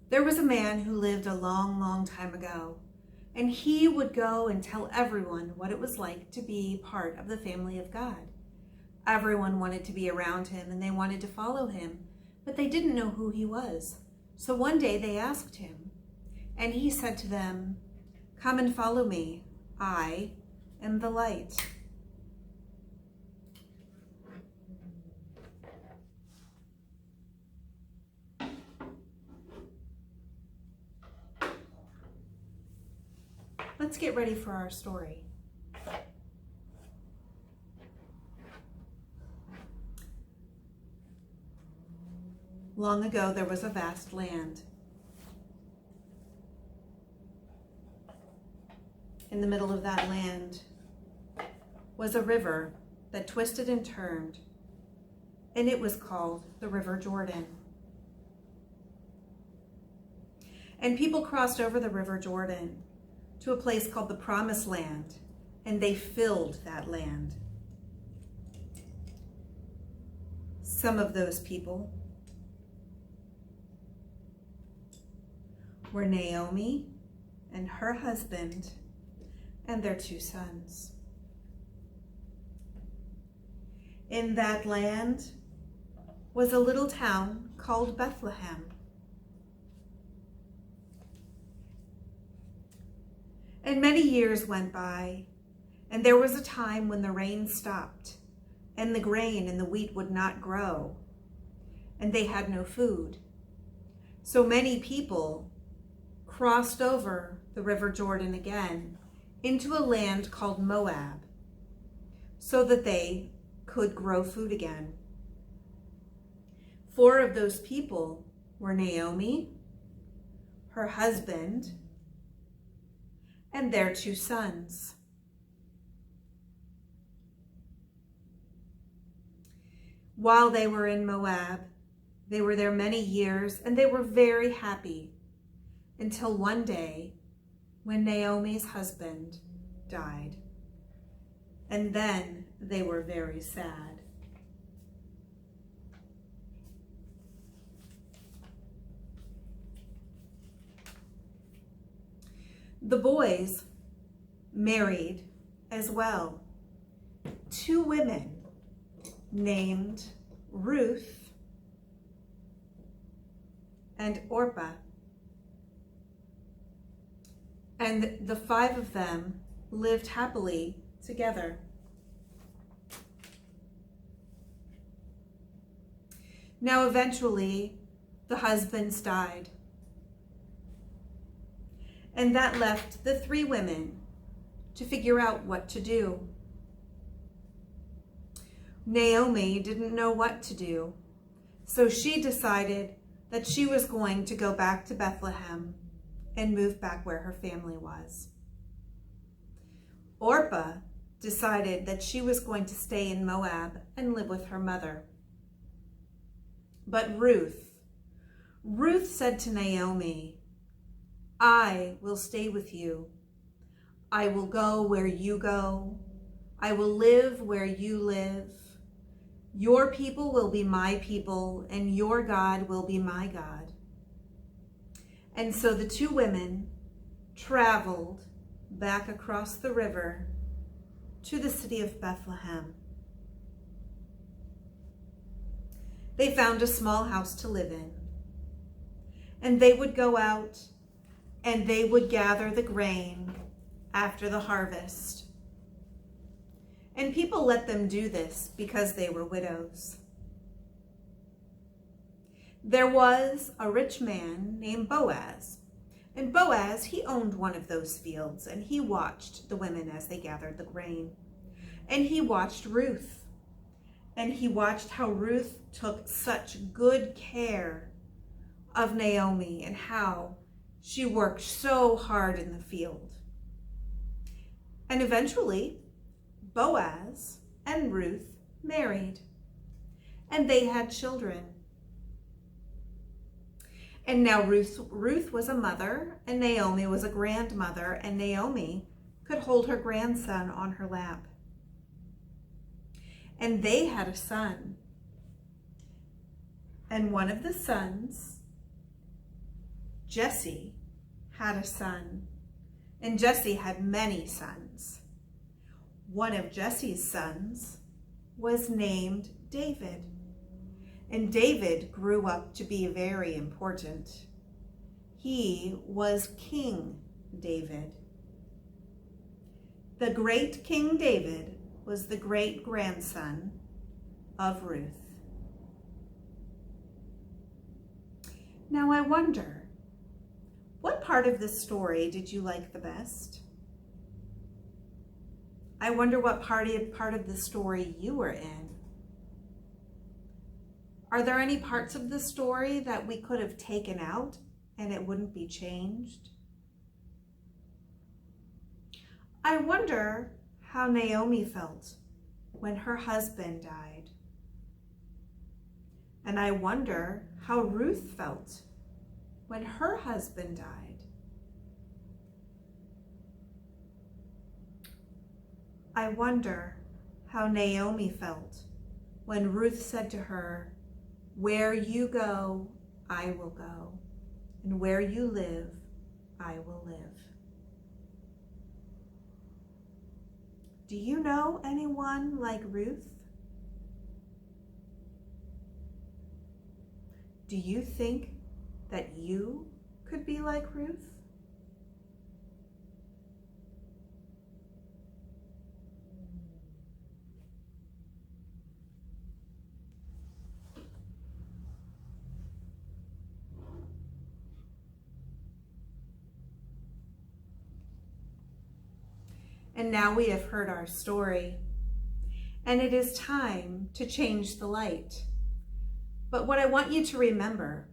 There was a man who lived a long, long time ago, and he would go and tell everyone what it was like to be part of the family of God. Everyone wanted to be around him and they wanted to follow him, but they didn't know who he was. So one day they asked him, and he said to them, "Come and follow me. I am the light." Let's get ready for our story. Long ago, there was a vast land. In the middle of that land was a river that twisted and turned, and it was called the River Jordan. And people crossed over the River Jordan to a place called the Promised Land, and they filled that land. Some of those people were Naomi and her husband and their 2 sons. In that land was a little town called Bethlehem. And many years went by, and there was a time when the rain stopped, and the grain and the wheat would not grow, and they had no food. So many people crossed over the River Jordan again into a land called Moab, so that they could grow food again. 4 of those people were Naomi, her husband, and their 2 sons. While they were in Moab, they were there many years, and they were very happy until one day when Naomi's husband died. And then they were very sad. The boys married as well 2 women named Ruth and Orpah. And the 5 of them lived happily together. Now eventually the husbands died. And that left the 3 women to figure out what to do. Naomi didn't know what to do, so she decided that she was going to go back to Bethlehem and move back where her family was. Orpah decided that she was going to stay in Moab and live with her mother. But Ruth said to Naomi, "I will stay with you. I will go where you go. I will live where you live. Your people will be my people, and your God will be my God." And so the 2 women traveled back across the river to the city of Bethlehem. They found a small house to live in, and they would go out and they would gather the grain after the harvest. And people let them do this because they were widows. There was a rich man named Boaz. And Boaz, he owned one of those fields, and he watched the women as they gathered the grain. And he watched Ruth. And he watched how Ruth took such good care of Naomi and how she worked so hard in the field. And eventually, Boaz and Ruth married, and they had children. And now Ruth was a mother, and Naomi was a grandmother, and Naomi could hold her grandson on her lap. And they had a son. And one of the sons Jesse had a son, and Jesse had many sons. One of Jesse's sons was named David, and David grew up to be very important. He was King David. The great King David was the great-grandson of Ruth. Now I wonder, what part of this story did you like the best? I wonder what part of the story you were in. Are there any parts of the story that we could have taken out and it wouldn't be changed? I wonder how Naomi felt when her husband died. And I wonder how Ruth felt when her husband died. I wonder how Naomi felt when Ruth said to her, "Where you go, I will go, and where you live, I will live." Do you know anyone like Ruth? Do you think that you could be like Ruth? And now we have heard our story, and it is time to change the light. But what I want you to remember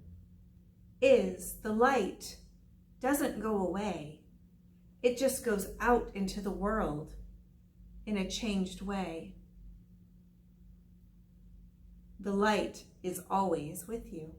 is the light doesn't go away. It just goes out into the world in a changed way. The light is always with you.